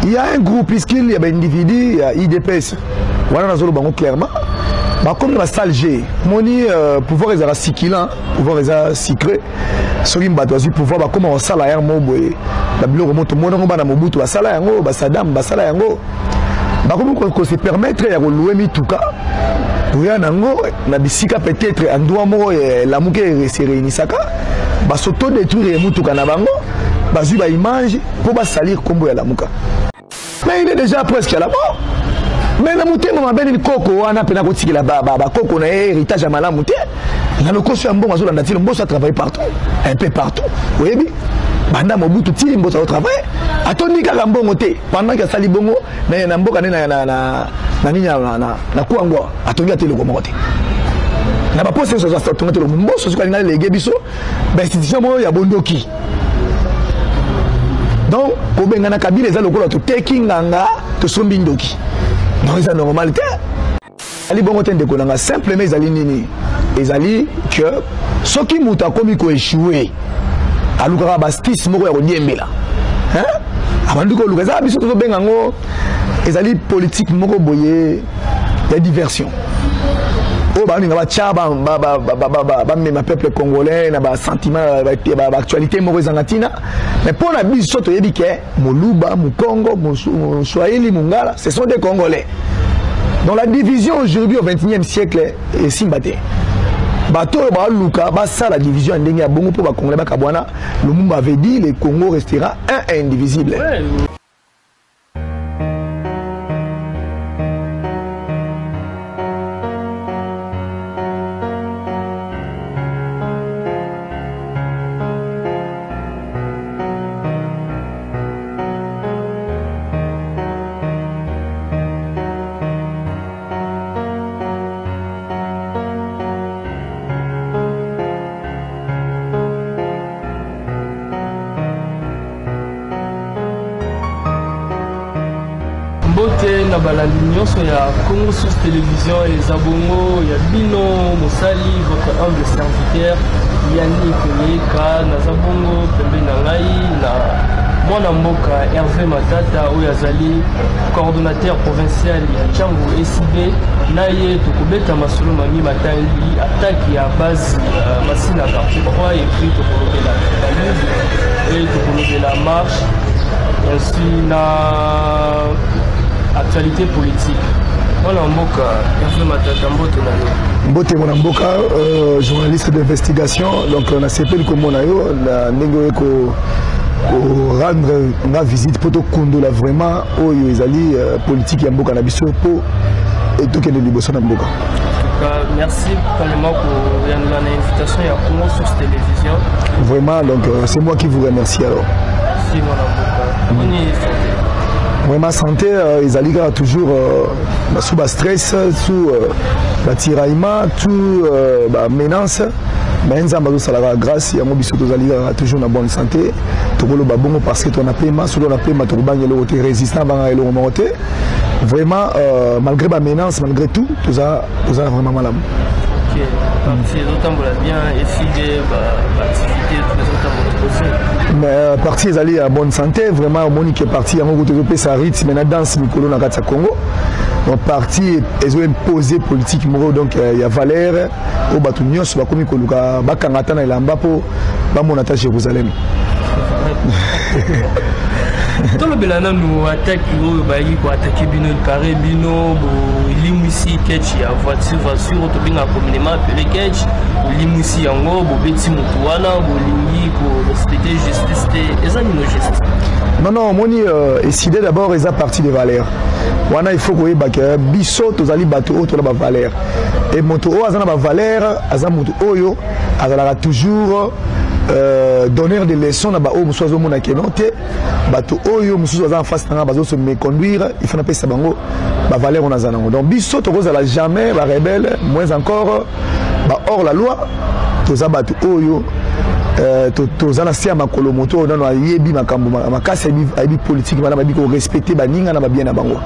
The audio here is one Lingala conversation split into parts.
Il y a un groupe, puisqu'il y a un individu, il y a IDPS. Voilà, nous avons clairement. Comme la salle G, moni pouvoir les sikilant, pouvoir les secret. Sur une batoise pouvoir comment on sala un mot boy. La bilo remonte mon nom na mobutu basala yango, basadam basala yango. Comment qu'on se permettre ya louer mi tuka. Pour ya nango na bisika peut-être endroit mo la muke se réunisaka. Ba s'auto détruire mutuka na bango. Bazu ba image pour ba salir kombo ya la muka. Mais il est déjà presque à la mort. Mais la montée m'a ben une coco on a pena kotiki la coco na héritage à mala montée. Na le koso mbo mazo na tilo mbo ça travaille partout, un peu partout. Oui bi. Banda mobutu tili mbo ça travaille. Atoni kaka mbongo te pendant que sali bongo na mboka na ninya na kuangwa atongi atelo ko mote. Na ba poste so ça tonga telo mbo so ka ngale lege biso ba institution mo ya bondoki. Donc ko benga na kabila za lokola to taking nganga to sombi ndoki. Non, c'est normal. Ali bongo tende konanga simplement ezali nini. Ezali que ce qui muta komi ko échouer. Alukara bastis moko ya kodiembela. Hein? Abandu ko lukaza biso to benga ngo ezali politique moko boye ya diversion. Oh ba ninga ba chaba ba même peuple congolais na ba sentiment ba actualité moko zangatina. Mais pour la biso to yebi ke Moluba, Mukongo, Swahili, Mungala, ce sont des Congolais. Dans la division aujourd'hui au XXIe siècle est Simbate. Bato ba luka ba ça la division ndenge ya bongo pour ba Congolais ba kabwana. Le monde avait dit le Congo restera un et indivisible. Ouais. na balandi nyonso ya Congo Source Télévision et Zabongo ya Bino Mosali votre humble serviteur Yannick Leka na Zabongo pembe na ngai na mwana mboka Hervé Matata oyo azali coordonnateur provincial ya Tchangu SIB na ye tokobeta masolo mami matangi attaque ya base Masina quartier 3 et puis tokolobela la lutte et tokolobela marche ainsi na actualité politique. Voilà Mboka, Hervé Matata Mbote na Mbote mwana mboka, journaliste d'investigation, donc on a CP comme on a eu, on a négocié pour rendre une visite pour tout kondola vraiment où ils allaient politique ya mboka na biso pour et tout que les liboso na mboka. Merci tellement pour l'invitation à Congo Source Télévision. Vraiment, donc c'est moi qui vous remercie alors. Merci mon Mboka. Vraiment santé, ils allaient toujours sous le stress, sous le tiraillement, sous la menace. Mais nous avons grâce à nous toujours en bonne santé. Parce que tu as paiement, sur le paiement, tu es résistant à l'eau. Vraiment, malgré la menace, malgré tout, tu as vraiment mal. Ok, c'est d'autant bien efficace l'activité de tous les autres. Mais parti est allé à bonne santé, vraiment Monique est parti à mon côté sa rythme, mais la danse Mikolo na Katsa Congo. Donc parti ils ont imposé politique moro donc il y a Valère au Batunios va comme Mikolo bakangata na ilamba po ba monata Jérusalem. Dans le Belana nous attaque pour attaquer Bino carré Bino limousi ketch ya voiture to binga communément appelé ketch limousi yango bo beti mutu wana bo lingi pour respecter justice et examiner justice. Non moni décidé d'abord ils a parti de Valère. Wana il faut que biso tozali bato auto la Valère et moto o azana ba Valère azamutu oyo azala toujours donner des leçons na ba o musozo mona kenote bato oyo musozo en face na bazo se me conduire il faut na pesa bango ba Valère on azana donc biso to kozala jamais ba rebelle moins encore ba hors la loi toza bato oyo tozana sia makolo moto na no yebi makambo makasa yebi politique bana babi ko respecter baninga na ba bien na bango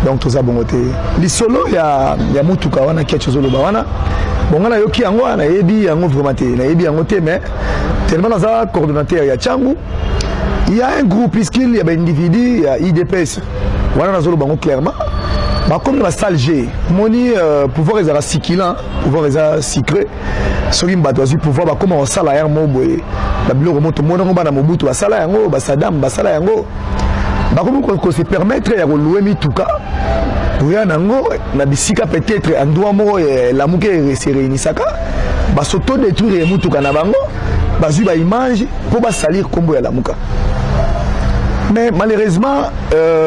donc toza bongo te lisolo ya mutuka wana kiacho zolo ba wana bonga na yoki yango na yebi yango vraiment te na yebi yango te mais tellement dans un coordonnateur ya Tchangu Il y a un groupe, puisqu'il y a un individu, il y a IDPS. Voilà, nous clairement. Comme la salle G, moni pouvoir les sikilant, pouvoir les secret. Sur une bateau, pouvoir comment on sala un mot boy. La bilo remonte mon nom na mobutu ba sala yango, ba sadam ba sala yango. Comment qu'on se permettre ya louer mi tuka. Pour ya nango na bisika peut-être en doit mo la muke se réunisaka. Ba soto détruire mutuka na bango. Ba zu ba image pour ba salir kombo ya la muka. Mais malheureusement,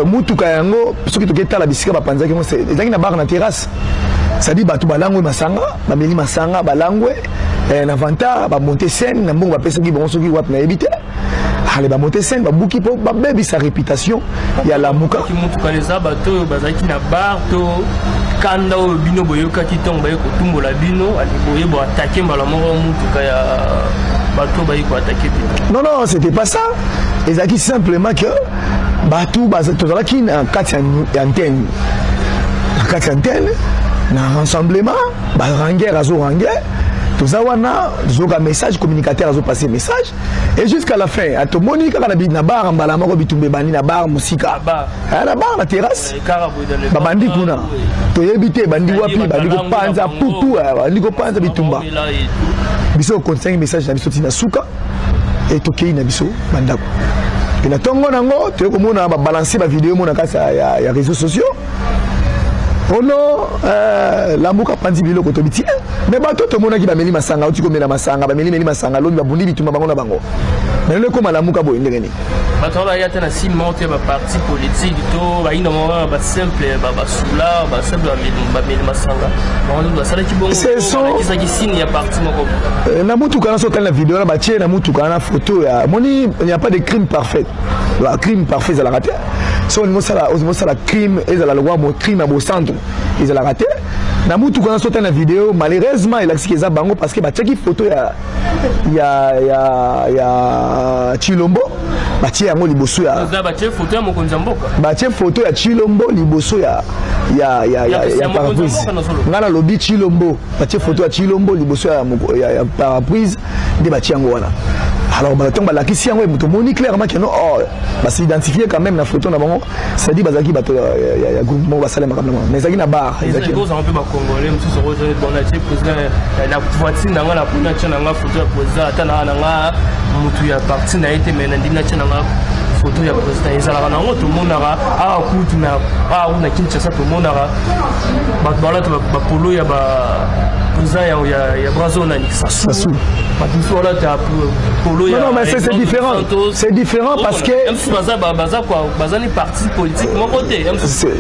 mutuka yango, ceux qui te la bisika ba panza qui c'est ezaki na bar na terrasse. Ça dit batu balangwe masanga, ba meli masanga balangwe, na vanta ba monter scène, na mbongo ba pesa ki bon soki wap na ebite. Allez ba monter scène, ba buki po ba bebi sa réputation, ya la muka. Ki mutuka les abato bazaki na bar to kanda o bino boyoka ki tomba ko tumbola bino, ali boye bo attaquer mbala moko mutuka ya bato ba ko attaquer bino. Non non, c'était pas ça. Ezaki simplement que batou bazato zalaki na kati ya antenne. Na kati ya antenne. Na rassemblement, ranger azo ranger, tout ça wana, zoga message communicateur azo passer message et jusqu'à la fin, à tout moni kaka na bi na bar mbala moko bitumbe bani na bar musika bar, na bar na terrasse, ba bandi kuna, to yebite bandi wapi bandi ko panza putu, bandi ko panza bitumba, biso conseil message na biso tina suka et to kei na biso bandako. Et na tongo nango, to ko mona ba balancer ba vidéo mona kasa ya réseaux sociaux. Oh non, la mouka pandi bilo koto biti. Mais bato to mona ki ba meli masanga, uti ko mela masanga, ba meli masanga, lo ba bundi bituma bango na bango. Mais le comme la mouka bo ndengeni. Bato ba yata na si monte ba parti politique to ba ina mo ba simple ba sula, ba simple ba meli masanga. Ba ba sala ki bongo. C'est son ki saki signe ya parti moko. Na mutuka na so la vidéo na ba tie na mutuka na photo ya. Moni il n'y a pas de crime parfait. Le crime parfait ça la raté. So on ça la crime et la loi mon crime à beau centre. Ils ont raté. Na mutu quand on saute la vidéo, malheureusement il a expliqué ça bango parce que bah check photo ya Chilombo, bah tiens yango liboso ya. Bah tiens photo ya mokonzi mboka. Bah tiens photo ya Chilombo liboso ya parapluie. Ngana lobi Chilombo, bah tiens photo ya Chilombo liboso ya parapluie de bah tiens wana. Alors bah tant bah la question ouais mutu moni clairement que non bah s'identifier quand même la photo na bango, ça dit bazaki bato ya groupement ba salema quand même. Mais zaki na bar, ezaki ko un peu ba congolais musu so rejoindre bon la président la voiture na ngala kuna tshana nga photo ya président atana na nga mutu ya parti na été mais ndina tshana nga photo ya président ezala na ngo to monara kutu na na Kinshasa to monara ba bala to ba polo ya ba président ya Brazo na Sassou ba tout là ta polo ya. Non mais c'est différent. C'est différent parce que bazani parti politique mon côté.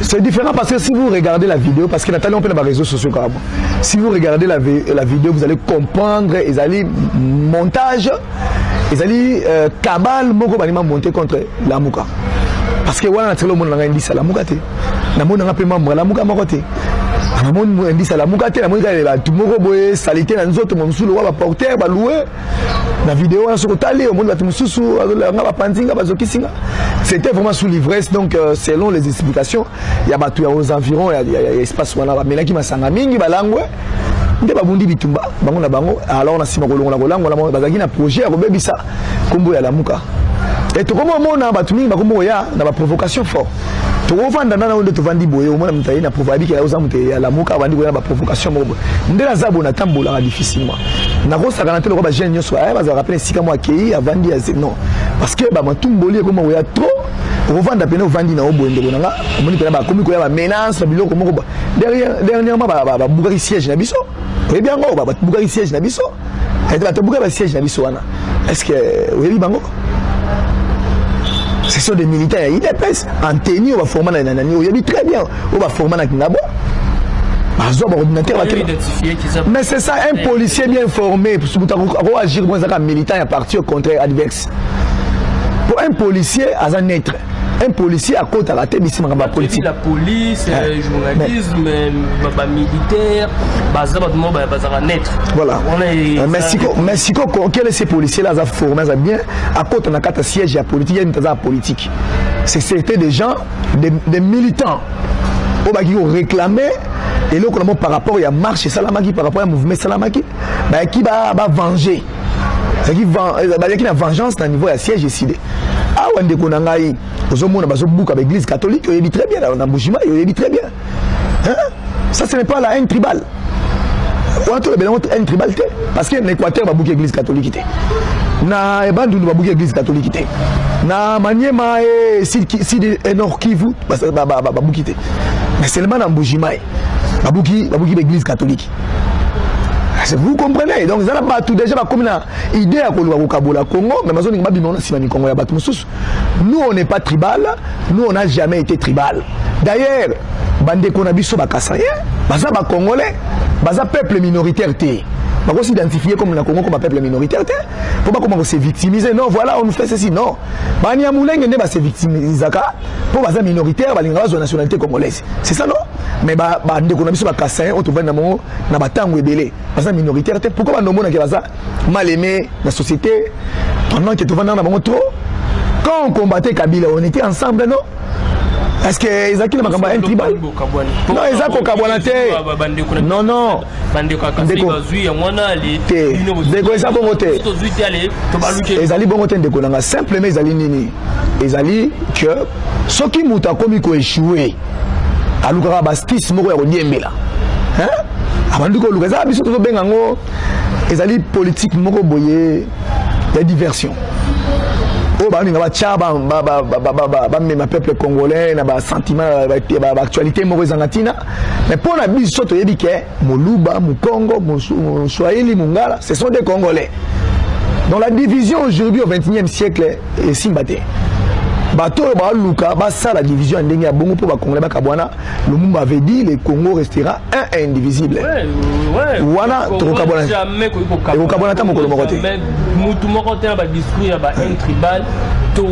C'est différent parce que si vous regardez la vidéo parce que Nathalie on peut dans les réseaux sociaux carrément. Si vous regardez la vidéo vous allez comprendre ils allaient montage ils allaient cabale moko banima monter contre la muka. Parce que voilà le monde n'a dit ça la muka té. Na monde n'a pas membre la muka moko té. Na monde dit ça la muka té la muka est là tout moko boye salité na nzoto monsulu wa ba porter ba louer. La vidéo on se retale au monde va tumususu ngaba pandinga bazokisinga. C'était vraiment sous l'ivresse donc selon les explications il y a batu aux environs il y a espace wana ba melaki masanga mingi balangwe. Nde babundi bitumba bango na bango alors on a sima kolongola kolangwa bazaki na projet ya kobebisa kombo ya lamuka. Et to komo mona batu mingi bakombo ya na ba provocation fort. To vanda nana onde to vandi boye omona mutayi na probabilité ya uzamuté ya lamuka bandi ko ya ba provocation mobo. Nde la zabo na tambola difficilement. Na ko sakana te ko ba jeune nyoso ay ba za rappeler sika mo akei avandi ya non. Parce que ba matumboli komo ya trop revendre pena vandi na obo ndeko nanga omoni pena ba komi ko ya ba menace ba biloko moko ba dernièrement ba bugari siège na biso et bien ngo ba bugari siège na biso et ba to bugari siège na biso wana est-ce que oui bango ce sont des militaires IDPS en tenue on va former na nani on très bien on va former na kinabo mais c'est ça un policier bien formé pour agir dans un militant à partir au contraire adverse. Pour un policier à un être, un policier à côté à la tête ici ma politique. La police, le journalisme, militaire, bazar naître. Voilà. Mais si quel est ces policiers là formés bien à côté on a quatre sièges à politique, il y a une politique. C'était des gens, des militants qui ont réclamé et là par rapport à marche Salamaki par rapport à mouvement Salamaki, qui va venger. C'est qui a vengeance à niveau de siège décidé. Ah awa ndeko na ngai ozomona bazobuka ba église catholique oyebi très bien na Mbujima oyebi très bien hein ça ce n'est pas la haine tribale on a tout le haine tribale parce que l'Équateur va bouquer église catholique na ebandundu ba bouquer église catholique na Maniema et si Nord Kivu ba bouquer mais seulement na Mbujima ba bouquer église catholique. Vous comprenez? Donc, ça n'a pas tout déjà comme une idée à Kabola Congo, mais nous, on n'est pas tribal, nous, on n'a jamais été tribal. D'ailleurs, Bande Konabiso Bakasaye, Baza Congolais, Baza peuple minoritaire. On va s'identifier comme le Congo comme un peuple minoritaire. Pour pas comment se victimiser. Non, voilà, on nous fait ceci. Non. Bania Mouleng n'est pas se victimiser. Pour baser minoritaire, la nationalité congolaise. C'est ça, non? Mais Bande Konabiso Bakasaye, on trouve na batango ebele. Baza minoritaire. Pourquoi on demande que baza mal aimé la société pendant que tu vas dans la trop? Quand on combattait Kabila, on était ensemble, non? Est-ce que Ezaki le Makamba est tribal? Non, Ezaki au Kabouanate. Non, non. Deko Ezaki bongote. Ezali bongote ndeko nanga. Simplement Ezali nini? Ezali que ceux qui mouta comme ils ont échoué, à l'ougra bastis moko ya kodiembela. Hein? Abandu ko lukaza biso to bengango. Ezali politique moko boye de diversion. Oh bah on va tchaba ma peuple congolais na ba sentiment ba actualité mauvaise angatina mais pour la biso to yebi ke moluba mukongo muswahili mungala ce sont des congolais dans la division aujourd'hui au 21e siècle et simbate bato ba luka ba ça la division ndenge ya bongo pour ba congolais ba kabwana Lumumba avait dit le Congo restera un et indivisible ouais wana to kabwana jamais ko kabwana ta mokolo mokote mutu mokote ba discours ya ba un tribal to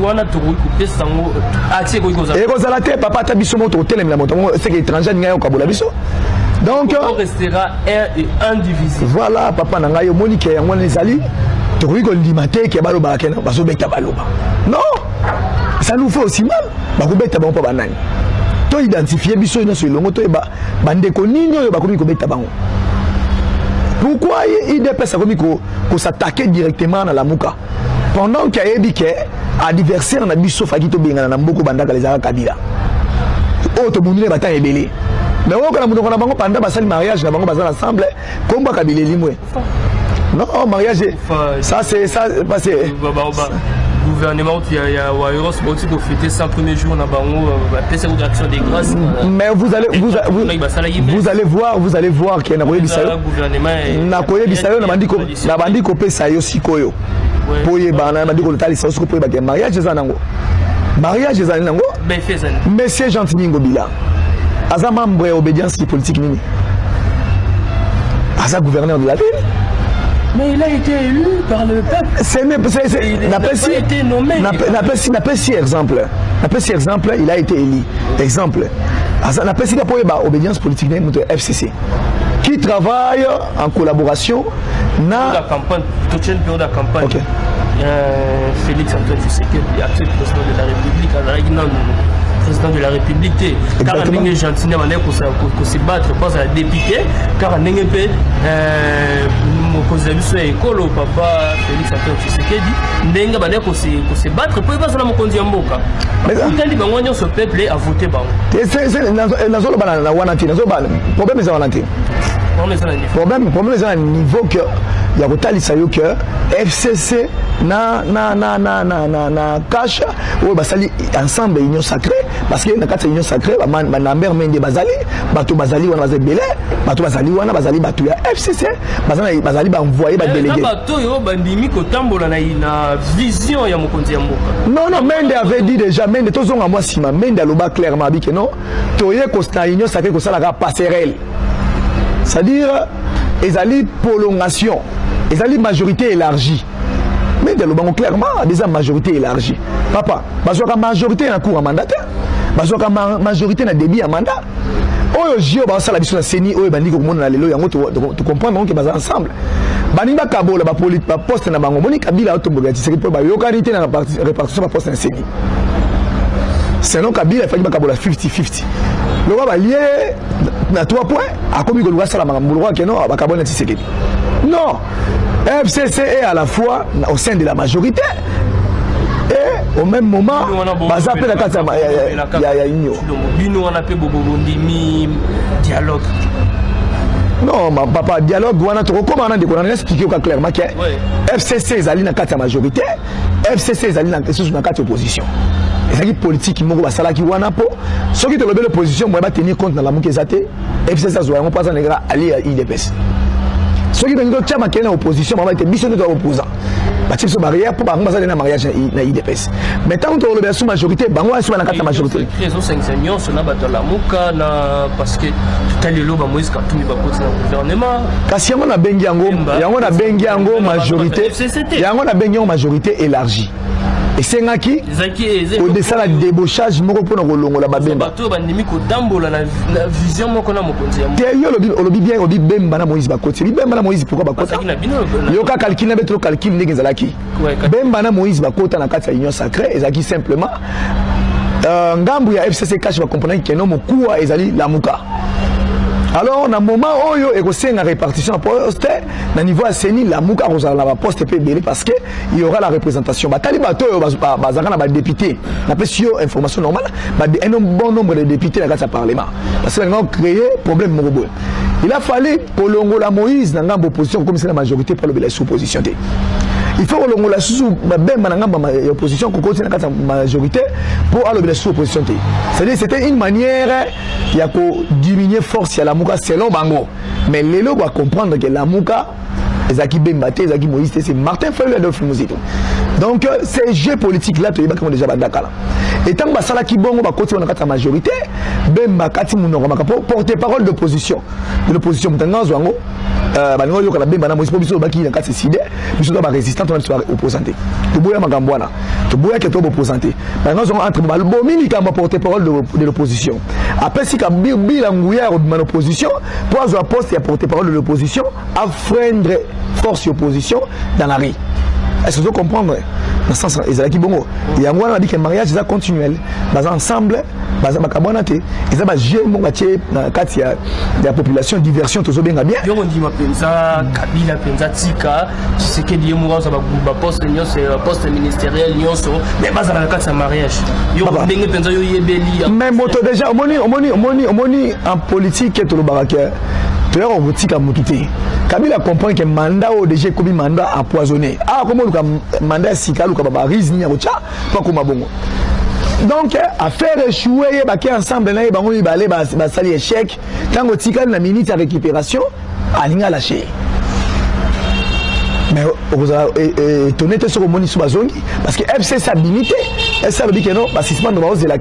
wana to ko pesa ngo atie ko koza e kozala te papa ta biso moto hotel la moto c'est que étranger nga yo kabola biso donc on restera un et indivisible voilà papa na nga yo monique ya ngwana ezali to ko limate ke baloba kena baso beta baloba non ça nous fait aussi mal bakobeta bango pa banani to identifier biso ina so ilongo to ba bandeko nini oyo bakomi ko beta bango. Pourquoi IDPS a commis ko s'attaquer directement à la Mouka pendant qu'il y a eu des adversaires na biso fakito benga na mboko bandaka les ara Kabila auto munile bata ebele mais on kana munoko na bango pendant basali mariage na bango bazala ensemble komba Kabila limwe non mariage ça c'est ça passer gouvernement il y a Wairos aussi pour fêter 100 premiers jours na bango PCO d'action des grâces mais vous allez voir qu'il y a na gouvernement na koye bisayo na bandiko pesa yo sikoyo poye bana bandiko tali sa siko poye ba mariage ezanango monsieur Gentil Ngobila aza membre et obédience politique nini aza gouverneur de la ville. Mais il a été élu par le peuple. N'a pas si exemple. Il a été élu. Exemple. N'a pas si obédience politique de FCC. Qui travaille en collaboration. La campagne, toute une période de campagne. Okay. Félix Antoine Tshisekedi, actuel président de la République, président de la République, car on est gentil, on se battre pas à député, car on est écolo papa Félix Antoine Tshisekedi, n'enga bande ko se battre pour pas na mokonzi ya mboka. Utali bangonyo ce peuple a voté bango. C'est na zolo bana na wana tina, problème c'est wana tina. Problème c'est un niveau que il y a kotalisa yo que FCC na cash ou basali ensemble union sacrée parce que na kata union sacrée ba namber mende bazali bato bazali wana bazebele bato bazali wana bazali bato ya FCC bazali ba envoyer ba délégué bato yo bandimi ko tambola na vision ya mokonzi ya mboka. Non Mende avait dit déjà Mende tozonga moi sima Mende aloba clairement bi que non toye ko sta union sacrée ko sala passerelle c'est-à-dire ezali prolongation ezali majorité élargie. Mais de l'obang clairement déjà majorité élargie. Papa, parce que majorité na cour à mandat, parce que majorité na débit à mandat. Oyo jio ba sala biso na seni oyo bandi ko mona lelo yango to comprendre que baza ensemble. Bani ba kabola ba politique ba poste na bango moni Kabila automobile c'est que ba yokarité na répartition ba poste na seni. Sinon Kabila il faut ba kabola 50-50. Le roi va lier na 3 points a commis que le roi sala makambo le roi que non ba kabola Tshisekedi. Non. FCC est à la fois au sein de la majorité et au même moment baza pe la carte ya union bino on appelle bobondimi dialogue. Non, papa, dialogue, on a trop comment on a expliqué clairement que FCC est allé dans la majorité, FCC est allé dans la opposition. C'est une politique qui m'a dit que ceux qui ont l'opposition, moi, tenir compte de la mouke zate, FCC a joué, on passe en aller à IDPS. Ceux qui ont l'opposition, moi, été missionné de l'opposant. Bâtir ce barrière pour passer dans mariage à IDPS. Mais tant que on a sous majorité, on est sur la carte majorité. Les enseignants sont là la mouka parce que tout à l'heure Moïse quand tout va continuer le gouvernement. Kasi on a bengiango majorité. Il y a une majorité élargie. Et c'est un qui au dessin la débauchage moko pour nous longo la babemba. Bateau bandimi ko dambola la vision moko na mokonzi. Yo lobi bien obi bemba na Moïse bakoti. Bemba na Moïse pourquoi bakota? Yo ka calcul na betro calcul ndenge zalaki. Bemba na Moïse bakota na kati ya union sacrée ezaki simplement ngambu ya FCC cash va comprendre que non mokuwa ezali la muka. Alors, dans le moment où il y a une répartition de poste, dans le niveau ACNI, la mouka la poste est parce qu'il y aura la représentation. Il y a des députés, on appelle sur information normale, un bon nombre de députés dans le Parlement. Parce qu'ils ont créé un problème. Il a fallu pour la Moïse dans l'opposition, comme c'est la majorité pour la sous-opposition. Il faut que la sous-opposition continue dans la majorité pour la sous-opposition. C'est-à-dire que c'était une manière de diminuer la force de la Mouka selon Bango. Mais les gens doivent comprendre que la Mouka, c'est Martin Fayulu et Adolphe Mouzito. Donc, ces jeux politiques-là, tu as déjà battu. Et tant que ça qui bon, on va continuer dans la majorité, porte-parole d'opposition. De l'opposition, résistant, on va opposanté. Tu bois magambwana. Tu bois que tu es opposanté. Maintenant, on entre Balbomini comme porte-parole de l'opposition. Après, si tu as Bilangouya de l'opposition, pour avoir poste et porte-parole de l'opposition, à freindre force et opposition dans la rue. Est-ce que vous comprenez? Dans ce sens, il y a un dit que le mariage est continuel. Ensemble, ils ont la population, diversion, tout ça bien. On dit Penza, Kabila, Penza, Tika, c'est que Dieu mourra, ça va poste ministériel, mais pas dans le cas de mariage. Mais déjà, en politique, tout le baraquet. Tu as un petit camouté. Kabila comprend que le mandat au DG comme mandat empoisonné. Ah, comment le mandat Sikal ou Kababa Rizni à Ocha, pas comme bon. Donc, à faire échouer, ensemble, il va aller salir échec. Tant que tu as la minute à récupération, à l'ingé lâché. Mais vous avez étonné de ce que vous avez dit parce que FC sa dignité, elle ça veut dire que non, parce que c'est pas de la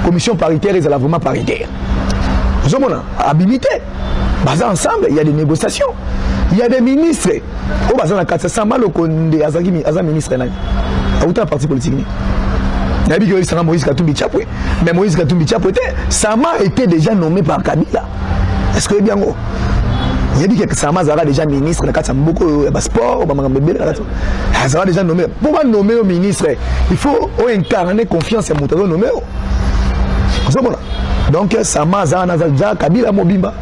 commission paritaire, ils sont vraiment paritaire. Vous avez habilité. Ensemble, il y a des négociations. Il y a des ministres. Au bas de la carte, ça mal au Condé, Azagi ministre. À autant parti politique. Il y a dit que Moïse Katumbi Tchapoué. Mais Moïse Katumbi Tchapoué, Sama était déjà nommé par Kabila. Est-ce que bien gros? Il y a dit que Sama Zara déjà ministre. Il y a beaucoup de sport. Zara déjà nommé. Pour nommer au ministre, il faut incarner confiance et monter au nommé. Donc, Sama Zara Kabila Mobimba.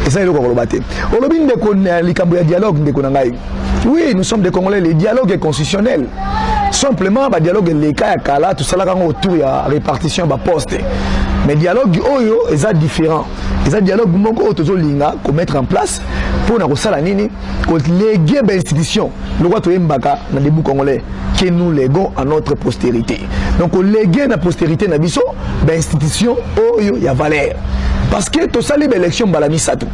Et ça, il faut le battre. Oui, nous sommes des Congolais, le dialogue est constitutionnel. Simplement, le dialogue est le cas, tout ça autour de la répartition de poste. Mais le dialogue est différent. Et ça, le dialogue qu'on mettre en place pour nous léguer l'institution. Le roi Mbaka, dans les Congolais, que nous léguons à notre postérité. Donc, on légue la postérité, l'institution, il y a valeur. Parce que tout ça, l'élection balami sato.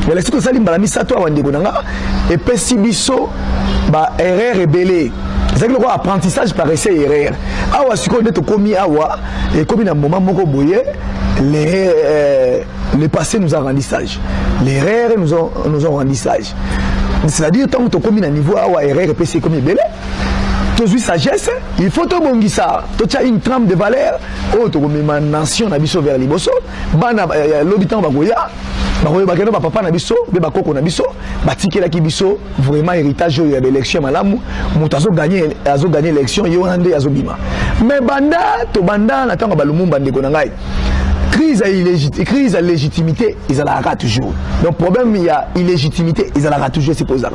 L'élection tout ça, balami sato avant de et pessibiso, erreur rebellée. C'est que le apprentissage par essai erreur. Awa si on est commis awa et comme un moment moko boye, le passé nous a rendu sage. L'erreur nous ont rendu sage. C'est-à-dire tant que tu commis à niveau awa erreur et PC comme belé. Toujours sagesse, il faut te bongi ça. Tu as une trame de valeur. Oh, tu as une nation nabiso vers Liboso. Bana l'habitant bagoya. Bagoya papa nabiso, beba koko nabiso. Batike la kibiso vraiment héritage de l'élection malamu. Montazo gagné l'élection yonande azobima. Mais banda to banda na tanga balumumba ndeko nangai. Crise à légitimité, ils allaient toujours. Donc problème il y a illégitimité, ils allaient toujours c'est pour ça.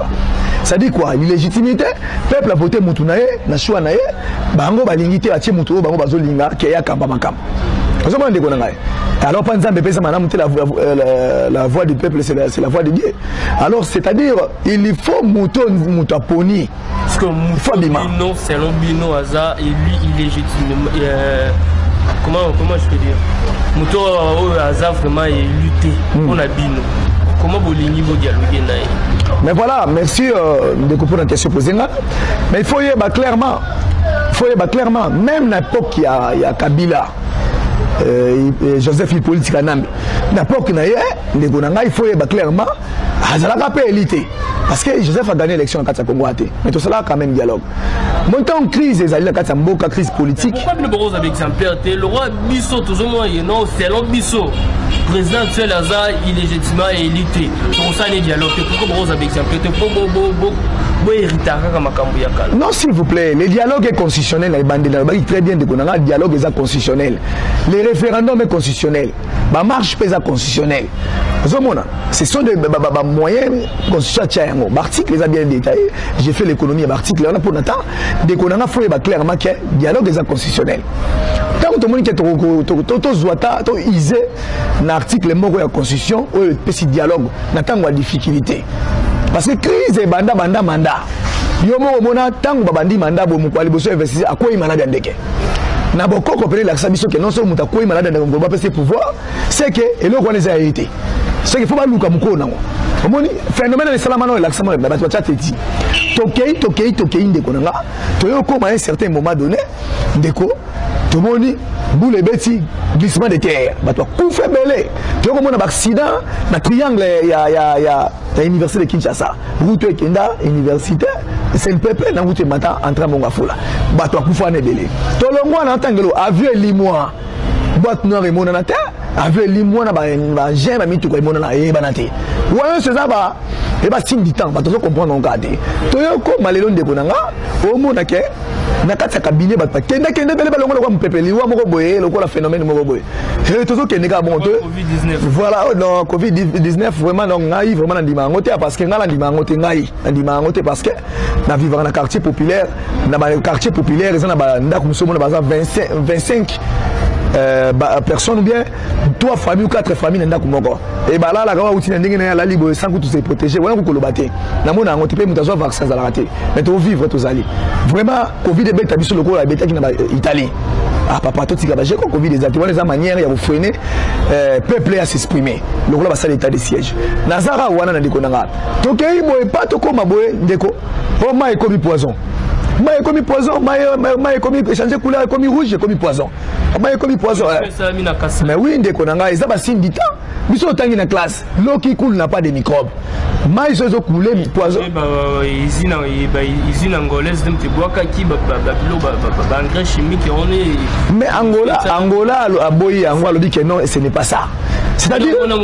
Ça dit quoi? L'illégitimité, peuple a voté Moutunaye, na choix naye, bango balingité a tie Moutou, bango bazolinga, keya kamba makam. Alors, la voix du peuple, c'est la voix de Dieu. Alors, c'est-à-dire, il faut Moutaponi. Parce que Moutou, selon Bino Aza, et lui, il est légitime. Comment je peux dire? Moutou Aza vraiment est lutté. On a Bino. Comment vous niveau dialoguer? Mais voilà, merci de comprendre la question posée là. Mais il faut y aller clairement. Même à l'époque, il y a Kabila. Joseph Hippolyte Kanambe. N'importe il faut y aller clairement. Azalaka peut éliter. Parce que Joseph a gagné l'élection en Congo. Mais tout cela a quand même dialogue. Montant en crise, les alliés en crise politique. Pourquoi le avec exemplaire? Le roi Bissot, toujours moi, non, c'est l'autre Bissot. Président actuel Aza, il est légitimement élité. Pour ça, les dialogues. Pourquoi vous avez exemplaire? Non, s'il vous plaît, le dialogue est constitutionnel. Très bien, le dialogue est constitutionnel. Les référendums sont constitutionnels. La marche est constitutionnelle. Ce sont des moyens constitutionnels. L'article les a bien détaillé. J'ai fait l'économie à l'article. On a pour Nathan. Dès qu'on a fait clairement que le dialogue est constitutionnel. Tant que tout le monde est isé l'article de la Constitution, le petit dialogue n'a pas de difficulté. Parce que crise est banda. Yomo mona tangu babandi manda bo mukwali boso investir à quoi il malade ndeke. Na boko kopele la sabiso que non seulement mutakoi malade ndeke ba pese pouvoir, c'est que eloko les a été. C'est qu'il faut pas luka muko nango. Omoni phénomène de salamano et l'accent ba ba tati ti. Tokei ndeko nanga. Toyo ko à un certain moment donné ndeko tomoni boule beti glissement de terre. Ba to koufe belé. Toyo ko mona accident na triangle ya l'université de Kinshasa, route Kenda, université, c'est le peuple dans route matin entré à Mongafola. Bato Koufane Belé. Tolongwa n'entangelo, avieux limois, boîte noire et monanate, avieux limois n'a pas j'aime à mitou et monana et banate. Ouais, c'est ça, bah, et bah, signe du temps, bah, tu comprends en garde. Toyoko, malélon de Bonanga, au monake, nakata cabinet, bah, Kenda Belé, le peuple, le Moroboé, le phénomène Moroboé. Et tout ce qui est négatif, voilà, non, Covid-19, vraiment, non, vraiment, parce que parce que na vivre dans un quartier populaire, dans un quartier populaire, ils ont 25 personnes ou bien 3 familles ou 4 familles dans et bah là la gawa outil ndenge la libre sans que tu se protéger ouais ko lobaté na mona ngote pe mutazo vaccin za la raté mais tu vivre tous ali vraiment covid est bête biso lokolo la bête qui na Italie ah papa tout tika ba j'ai covid des actes les manière ya freiner peuple à s'exprimer lokolo ba ça l'état de siège nazara wana na dikonanga tokei boy pas to koma boy ndeko oh ma ekomi poison ma ekomi poison ma ekomi changer couleur ekomi rouge ekomi poison ma ekomi poison mais oui ndeko nanga ils a ba signe du temps biso tangi na classe l'eau qui coule n'a pas de microbes mais ils ont coulé poison usine angolaise de Mtibouaka qui engrais chimique on est mais Angola a boyi Angola dit que non ce n'est pas ça. C'est-à-dire ils ont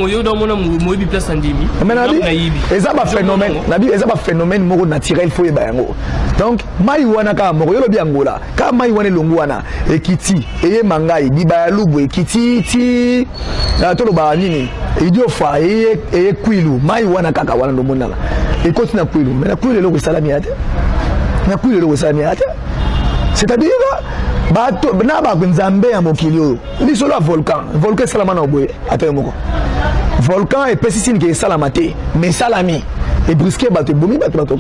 un phénomène naturel faut donc maïwana ka moko yolo bi Angola ka maïwana longwana ekiti eye mangai diba lubu ekiti ti tolo ba nini idiofa eye kwilu maïwana kaka wana ndomona et continue à kwilu mais na kwilu le salami ate na kwilu le salami ate c'est-à-dire bato na ba nzambe ya mokili ni solo volcan salama na oboye ate moko volcan et pesticide qui est salamate mais salami et brusquer bato bomi bato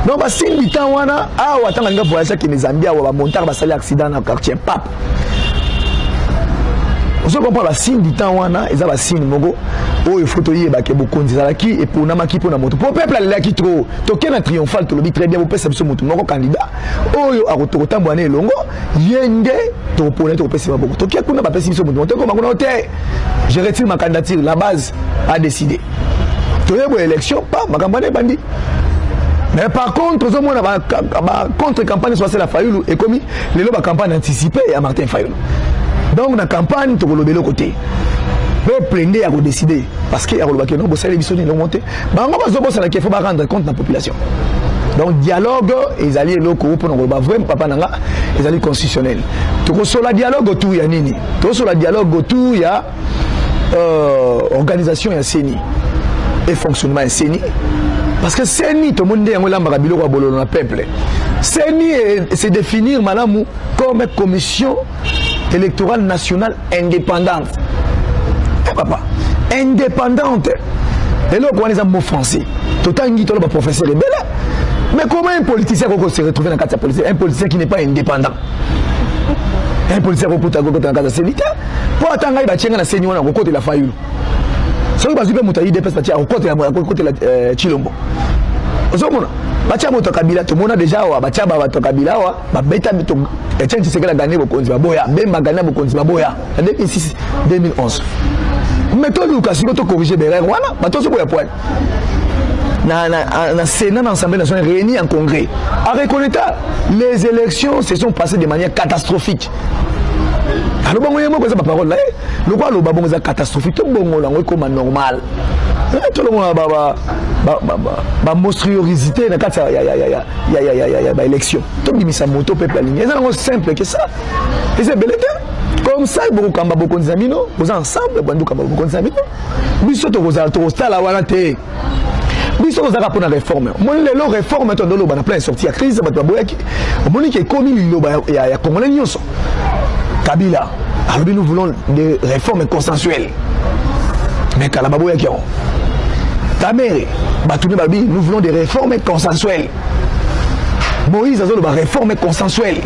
donc bah si du temps wana ah watanga nga voyage qui les Zambia ou ba montar ba sali accident dans quartier Pape on se comprend la signe du temps wana ils a ba signe mogo oh il faut toyer ba ke bokonzi za qui et pour na maki pour na moto pour peuple la qui trop token na triomphal to lobi très bien pour pesa biso moto moko candidat oh yo akotoko mbwana elongo yende to pona to pesa boko token kuna ba pesa biso moto to ko makona hotel je retire ma candidature la base a décidé to yebo élection pas makambane bandi. Mais par contre, contre-campagne soit la Fayoulou et commis les lois campagne anticipée à Martin Fayoulou. Donc la campagne, tu vas le côté. Peut plaindre à décider parce qu'il y a des gens qui ont monté. Il faut rendre compte de la population. Donc dialogue, ils allaient locaux pour nous vraiment papa nanga, ils allaient constitutionnel. Tu sur la dialogue autour il y a nini. Tu sur la dialogue autour il y a organisation et CENI et fonctionnement CENI. Parce que CENI, tout le monde dit que le peuple. CENI, c'est définir madame comme commission électorale nationale indépendante. Eh papa, indépendante. Et là, on est un mot français. Tout le temps, on est professeur rebelle. Mais comment un politicien peut se retrouver dans la politique? Un politicien qui n'est pas indépendant. Un politicien qui peut se retrouver dans la CENI. Pour attendre, il va tirer la CENI, on a côté la faillite. Si vous avez un DPS, côté la Chilombo. Vous avez bacha moto kabila to mona deja wa bacha ba to kabila wa ba beta bito etienne tshisekela gagner bokonzi baboya bemba gagner bokonzi baboya en 2006 2011 meto luka siko to corriger berère wana bato so boya poil na Sénat dans l'Assemblée nationale réunie en congrès à reconnaître les élections se sont passées de manière catastrophique. Alors bon moi ça pas parole là le quoi le babon ça catastrophique tout bon là comme normal tout le monde ba monstruosité na kati ya élection tout bimisa moto peuple aligné c'est simple que ça et c'est bel comme ça beaucoup kamba beaucoup nzamino vous ensemble bandu kamba beaucoup nzamino biso to kozala to stala wana te biso kozala pour la réforme mon lelo réforme to ndolo bana plein sortie à crise ba boyaki moni ke komi liloba ya congolais nyonso Kabila alors nous voulons des réformes consensuelles mais kala baboyaki Tamere, nous voulons des réformes consensuelles. Moïse a dit des réformes consensuelles.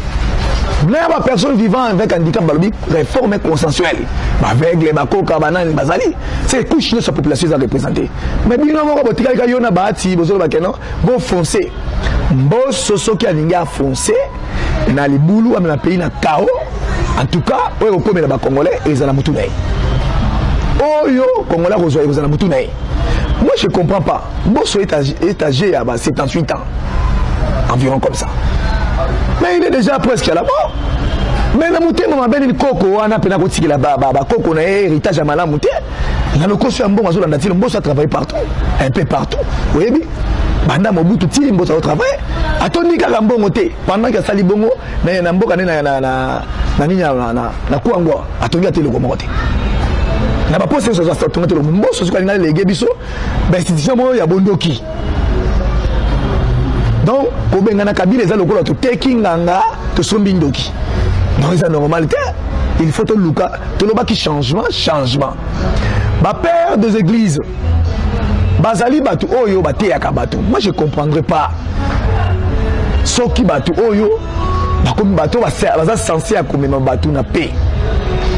Même les personnes vivant avec un handicap, réformes consensuelles. Avec les bako, kabanan, bazali, c'est couche de sa population à représenter. Mais bien avant, il y a bâti, bon foncé. Bon soso qui a ninga foncé, dans les boulous, dans le pays, dans le chaos. En tout cas, on est comme les Congolais et les Alamoutounei. Oh yo, Congolais, les Alamoutounei. Moi je ne comprends pas. Moi je suis étagé à 78 ans. Environ comme ça. Mais il est déjà presque à la mort. Mais la montée, maman ben il coco, on a peine à côté la coco, on a héritage à malam monté. Dans le coach, un bon mazo, on a dit le boss a travaillé partout, un peu partout. Oui, oui. Banda mobutu ti mbosa au travail. Atoni ka gambo monté. Pendant que sali bongo, na mboka na ninya na kuangwa. Atoni atelo ko monté. Na ba poste so so tonga le mboso so kalinga lege biso ba institution mo ya bondoki. Donc ko benga na Kabila eza lokola to taking nganga to sombi ndoki. Donc c'est normalité. Il faut to luka to loba ki changement. Ba père des églises bazali batu oyo baté ya kabato. Moi je comprendrais pas. Soki batu oyo ba comme bato ba censé akomema batu na paix.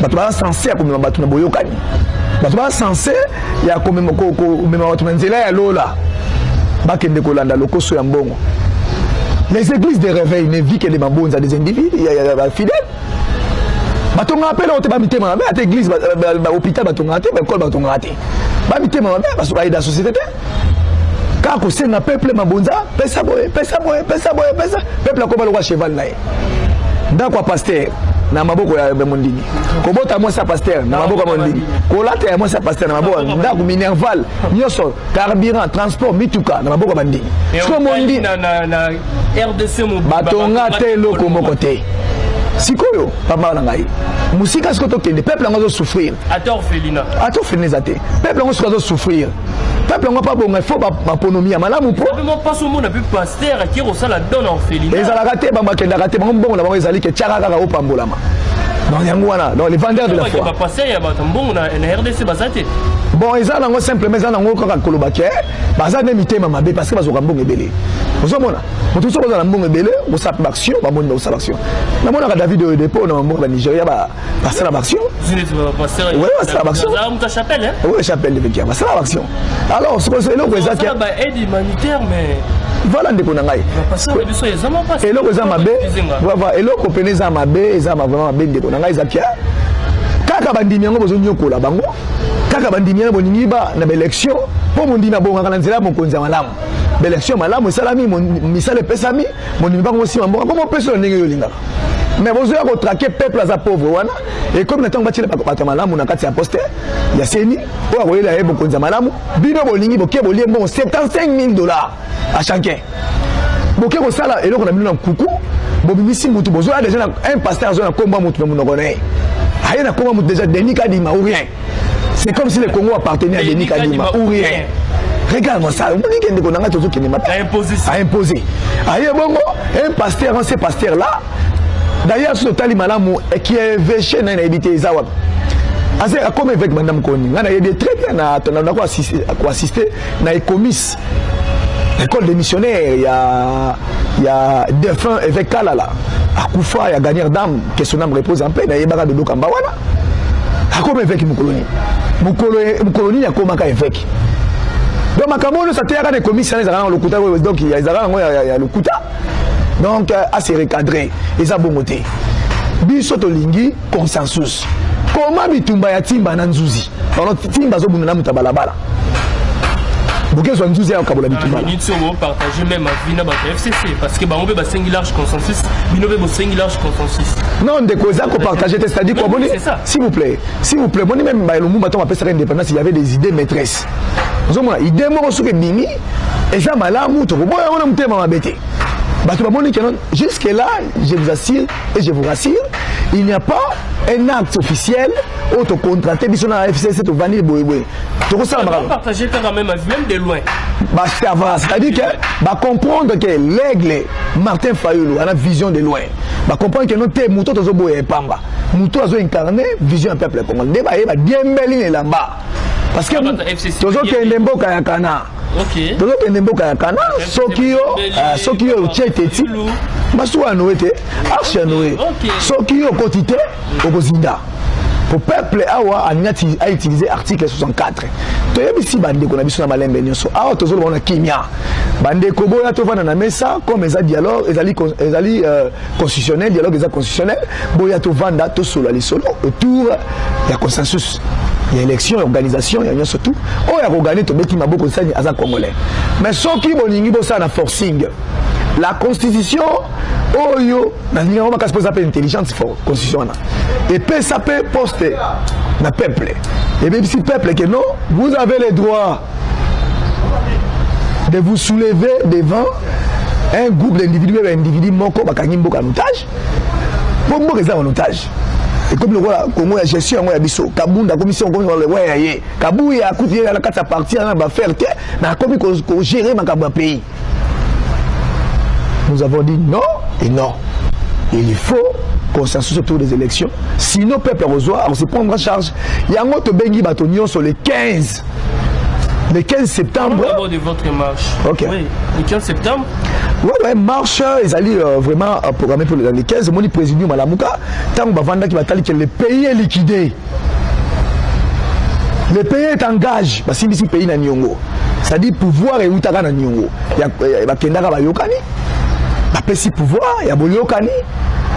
Bato ba censé akomema batu na boyokani. Bato ba censé ya komema ko batu na nzela ya lola. Bakende kolanda lokoso ya mbongo. Les églises de réveil ne vivent que les bambons à des individus, il y a fidèles. Bato ngapela ote ba mitema ba église ba hôpital bato ngate ba école bato ngate. Ba mitema ba parce que la société car ko senga peuple mabonza pesa boye peuple ko ba lo cheval na ye. Ndako pasteur na maboko ya mondini kobota mo sa pasteur na maboko ya mondini kolata ya mo sa pasteur na maboko ndako minerval nyoso carburant transport mituka na maboko ya bandini so mondini na RDC mo batonga te loko moko te sikoyo papa na ngai musika sikoto kende peuple ngo souffrir ata orphelinat zate peuple ngo sikoto souffrir peuple ngo pas bon il faut ba ponomie ya malamu po vraiment pas au monde plus pasteur qui resala donne orphelinat les alakate ba makenda kate bon la ba ezali ke tchaka ka opambolama donc yango wana donc les vendeurs de la foi ba passer ya ba tambon na RDC bazate bon eza nango simplement eza nango kaka kolobake baza ne mitema mabe parce que bazoka mbongo ebele ozomona moto so kozala mbongo ebele osap action ba moni osap action na mona ka David de dépôt na mbongo ba Nigeria ba passer action oui passer action za chapelle hein oui chapelle de Bekia passer action alors ce que c'est là que ça ba aide humanitaire mais voilà ndeko na ngai et là eza mabe voilà et là ko peneza mabe eza vraiment mabe ndeko na ngai zakia kaka bandimi yango bozo nyokola bango kaka bandimi yango boningi ba na élection po mondimi abonga kana nzela mokonzi malamu élection malamu salami misale pesami mondimi bango si mambo comment personne ndenge yo linga mais bozo ya ko traquer peuple za pauvre wana et comme na tango batile ba malamu na kati ya poste ya seni o akolela ye mokonzi malamu bino bolingi boke bolie bon $75,000 à chacun boke ko sala eloko na bino na kuku bobimisi mutu bozo ya déjà un pasteur zo na komba mutu na munoko ne aye na komba mutu déjà Denis Kadima ou rien. C'est comme si le Congo appartenait à Denis Kadima ou rien. Regarde-moi ça. On dit qu'il y a des gens qui a imposé. Aïe, bon, un pasteur, ce pasteur-là, d'ailleurs, ce Talimalamou, qui est évêché dans l'habité Zawab. Comme avec Madame Koni, on a des très bien à assister dans les comices. L'école des missionnaires, il y a défunt évêque Kalala. À Koufa, il y a Gagnère d'âme, que son âme repose en paix, il y a Baga de Dokambawana. Comme évêque Moukoloni. Moukoloni, il y a comme un évêque. Donc, Makamono, ça tient à des commissions, donc il y a le Kouta. Donc, assez recadré, et ça bon côté. Bisoto Lingi, consensus. Comment Bitumba ya Timba Nanzuzi? Alors, Timba zo bunana mutabalabala. Bouquet soit Nzuzi à Kabola Bitumba. Nous sommes partagés même à Vina FCC parce que Baobé a un large consensus, Binové a un large consensus. Non, des causes qu'on partageait, c'est-à-dire quoi, s'il vous plaît, bon, même le mouvement on appelle ça indépendance, il y avait des idées maîtresses. Nous avons des idées, moi, ce que Bimi, et ça m'a là, on a monté ma bête. Jusque-là, je vous assure et je vous rassure, il n'y a pas un acte officiel autocontracté sur la FCC de Vanille Boéboé. Tu ressens la partager quand même de loin. C'est-à-dire que comprendre que l'aigle Martin Fayoulou a la vision de loin. Comprendre que notre mouton de Zobo est Pamba. Mouton a incarné vision un peuple congolais. Bien belle là-bas. Parce que tous autres qui ont un Kayakana. Ok. Tous autres qui ont un Kayakana. Sokio Tchététi. Basou à Noé. Arche à Noé. Sokio Kotité. Ogozinda. Pour peuple a utilisé l'article 64. Tu as vu si Bande qu'on a vu sur la malembe nyonso. Ah, tu as vu Kimia. Bande Kobo ya tova na mesa comme les dialogue, les constitutionnel, dialogue les constitutionnel. Boya to vanda to solo les solo autour il y a consensus. Il y a élection, organisation, il y a surtout. Oh, il y a organisé to beti maboko sani aza congolais. Mais ceux qui boningi bossa na forcing. La constitution, oh yo, on va se poser intelligence fort, constitution. Et puis ça peut poster le peuple. Et même si le peuple que non, vous avez le droit de vous soulever devant un groupe d'individus, un individu moko bakangimbo en otage. Pour moi, c'est un otage. Et comme le voilà, Congo a gestion, on a biso, Kabunda, commission, on a le ouais, Kabouya, écoutez, la carte à partir, on va faire, on a commis qu'on gère ma pays. Nous avons dit non et non. Il faut consensus autour des élections. Sinon, le peuple reçoit, on se prendra en charge. Il y a un autre bengi bâtonnier sur le 15. Le 15 septembre. D'abord de votre marche. Ok. Oui, le 15 septembre. Oui, marche, ils allaient vraiment programmer pour les 15. Mon président Malamouka, tant que Vanda qui va dire que le pays est liquidé. Le pays est en gage. Parce que le pays est en Nyongo. C'est-à-dire pouvoir et outara na Nyongo. Il y a Kendara Bayokani. Pesi pouvoir ya boyokani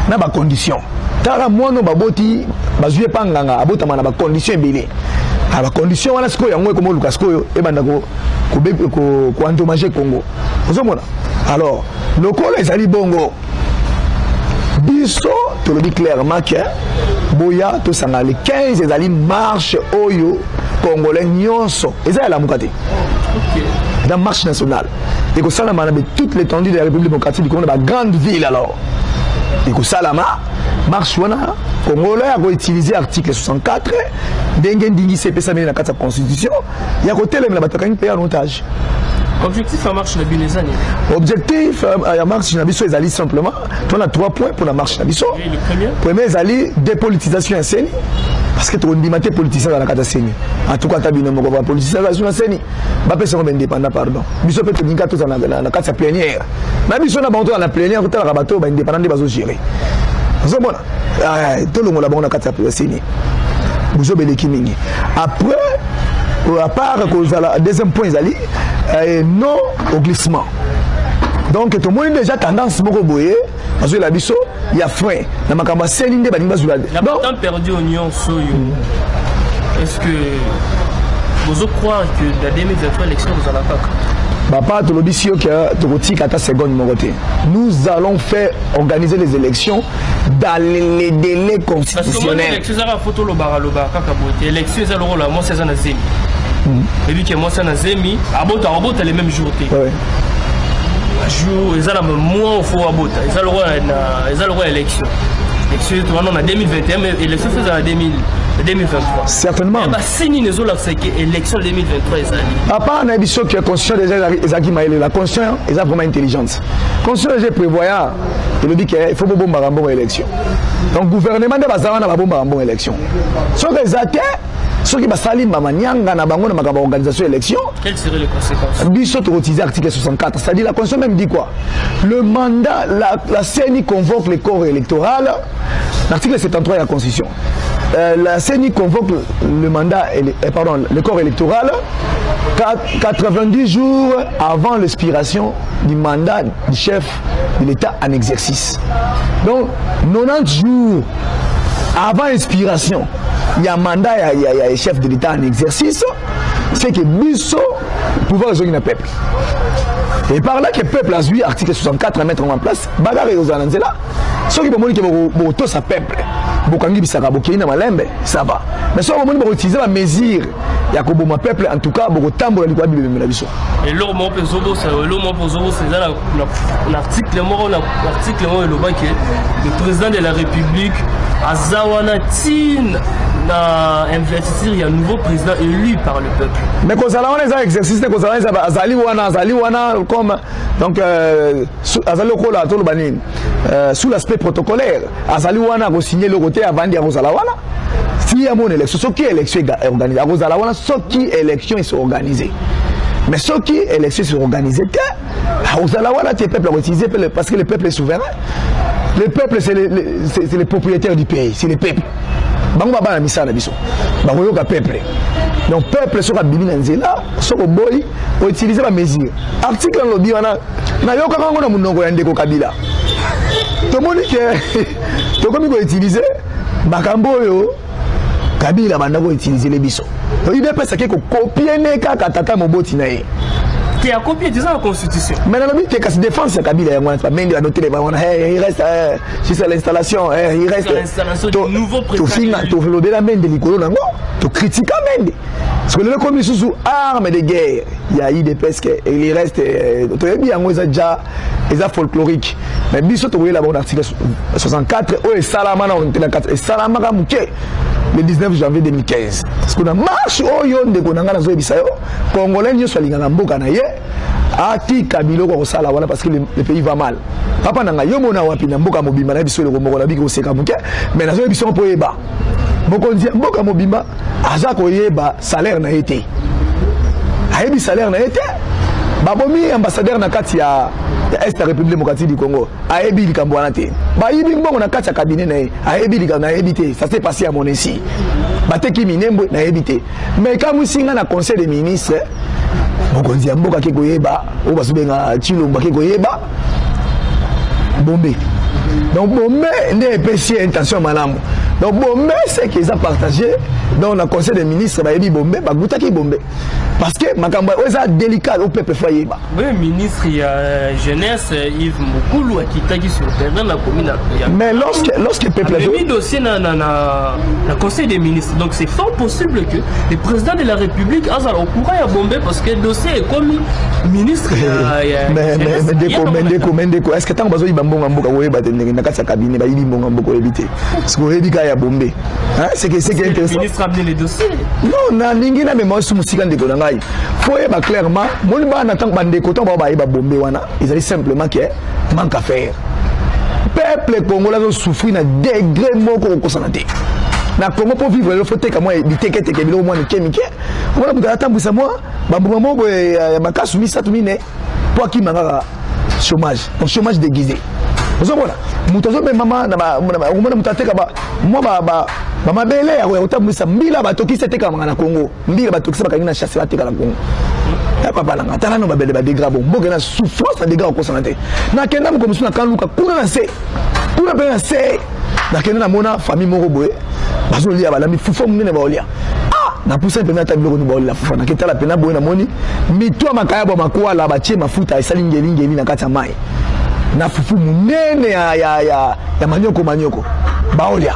na ba condition tara mono baboti bazuye panganga abota mana ba condition ebele ba condition wana siko yango ko moluka siko e banda ko endommager Congo ozomona alors le col ezali bongo biso to le dit clairement que boya to sanga le 15 ezali marche oyo congolais nyonso ezali la mukate OK dans marche nationale. Et que Salama a toute l'étendue de la République démocratique du Congo, dans la grande ville alors. Et que Salama, marche wana, Congolais a utilisé l'article 64, Dengen Dingi CP Samé dans la Constitution, il y a côté la bataille pays en otage. Objectif à marche Nabiso. Objectif à marche Nabiso, ils allaient simplement, on a 3 points pour la marche Nabiso. Le premier, ils allaient dépolitisation à Séni. Parce que tu as une politicien dans la carte Séni. En tout cas, tu as une politicien dans la Séni. Tu as une indépendant, pardon. Biso peut tenir tous dans la carte plénière. Mais Biso n'a pas dans la plénière, tu as un bateau indépendant de gérer. C'est bon. Tout le monde a dans la carte Séni. Biso Beleki Mingi. Après, à part le deuxième point, non au glissement. Donc, tout le monde a déjà tendance à boyer. Parce que la biso, il y a frein. La makamba Séni de Banimba Zulade. Il y a temps perdu au Nyon Soyo. Est-ce que vous croyez que la 2023 élection vous allez pas? Papa, tu l'as dit que seconde nous allons faire organiser les élections dans les délais constitutionnels. Parce que l'élection, photo le baraloba, l'élection, c'est le rôle, moi c'est un Zemi. Et puis que moi c'est un Zemi, abota les mêmes jours. Jour, ils ont moins au faux abota, ils ont le droit à l'élection. L'élection, on a 2021, mais l'élection c'est en 2023. Certainement. Si nous avons l'élection 2023, papa, on a dit que la constitution déjà la constitution est vraiment intelligente. La constitution déjà prévoyant, il dit qu'il faut bomber une bonne élection. Donc le gouvernement de Bazawana va bomber une bonne élection. Sauf que les athées, ceux qui va salir Mamanyanga na bango na organisation élection. Quelles seraient les conséquences? Bissot utiliser l'article 64, c'est-à-dire la constitution même dit quoi? Le mandat, la CENI convoque le corps électoral. L'article 73 de la constitution. La CENI convoque le mandat, le corps électoral 90 jours avant l'expiration du mandat du chef de l'État en exercice. Donc 90 jours avant l'expiration, il y a un mandat, il y a un chef de l'État en exercice, c'est que Bissot pouvoir résoudre le peuple. Et par là que le peuple a joué l'article 64 à mettre en place, bagarre aux Alanzela, ceux qui veulent que tout ça peuple. Ça va. Mais si on veut utiliser la mesure, il y a un peuple, en tout cas, beaucoup de temps pour la vision. Et l'homme peut c'est l'article, le président de la République, Azawana-Tin, investiture, il y a un nouveau président élu par le peuple. Mais quand ça a un exercice, donc, sous l'aspect protocolaire, Azaliwana a signé le côté avant de Rosalawana. S'il y a mon élection, ce qui est élection est organisée, Rosalawana, ce qui est élection est organisé. Mais ce qui est élection est organisé, Rosalawana, le peuple a utilisé parce que le peuple est souverain. Le peuple, c'est les propriétaires du pays, c'est le peuple. Bango baba na misala biso bango ka peuple donc peuple sera bimi na nzela soko boy o utiliser la mesure article lobi wana na yoka kango na munongo ya ndeko Kabila to moni ke to komi ko utiliser makambo yo Kabila banda ko utiliser le biso to ide pesa ke ko copier ne ka tata moboti na ye qui a copié déjà la constitution. Mais dans le but que défense à Kabila, il reste c'est l'installation, il reste l'installation du nouveau président. Tu la main de l'icône, tu critiques la main. Parce que le commis sous armes de guerre, il y a eu des pesques et il reste tu as bien déjà les folkloriques. Mais biso tu vois là bon article 64 et Salamana on était et Salamaka Mouké le 19 janvier 2015. Parce qu'on a marche au yon de Konanga na zo bisayo, Congolais nyo soit lingana mboka na ye, ati Kabila ko sala wala parce que le pays va mal. Papa nanga yo mona wapi na mboka mobimba na biso le ko mboka na biko seka Mouké, mais na zo biso po yeba. Mokonzi mboka mobimba aza ko yeba salaire na été. Ayebi salaire na été. Babomi ambassadeur na kati ya Est République démocratique du Congo. Ayebi likambo wana te. Ba yibi mbongo na kati ya cabinet na ye. Ayebi likambo na yebite. Ça s'est passé à mon ici. Bateki minembo na yebite. Mais quand musinga na conseil des ministres, mokonzi mboka ke koyeba, o basubenga Chilomba ke koyeba. Bombé. Donc Bombé n'est pas si intention malamu. Donc Bombé c'est qu'ils ont partagé dans le conseil des ministres ba yebi Bombé ba gutaki Bombé. Parce que Makamba est délicat au peuple foyer. Oui, ministre il y a jeunesse Yves Moukoulou qui t'a dit sur le terrain la commune. Mais lorsque le peuple a mis dossier dans le conseil des ministres, donc c'est fort possible que le président de la République a au courant à Bombay parce que le dossier est comme ministre. Mais est-ce que tant que vous avez un cabinet, vous éviter parce que vous avez dit qu'il y a Bombay. C'est que intéressant. Le ministre a amené les dossiers. Non, non, mais moi je suis il faut y clairement, ils ont simplement qu'il manque à faire. Le peuple congolais a souffert d'un degré moko au santé. Na Congo pour vivre, il faut que moi éviter que tu aies au moins le kémique. On va attendre ça moi, baboumo baka soumis ça tout mine pour qui manga chômage, un chômage déguisé. Vous voyez, mutozo be mama na ba mutateka ba moi ba mama bele ya utambusa mbila batoki seteka na Congo mbila batoki ba kangina chasse la teka na Congo ya papa langa tala no ba bele ba degrade bon boke na souffrance na degrade ko santé na kenda mo komisuna kaluka kuna na se kuna be na se na kenda na mona famille moko boye bazo lia ba la mi fufa munene ba olia na poussa pena ta biloko ni ba olia fufa na ketala pena boye na moni mitwa makaya ba makuwa la ba tie mafuta esali ngeli na kata mai na fufu munene ya manyoko baolia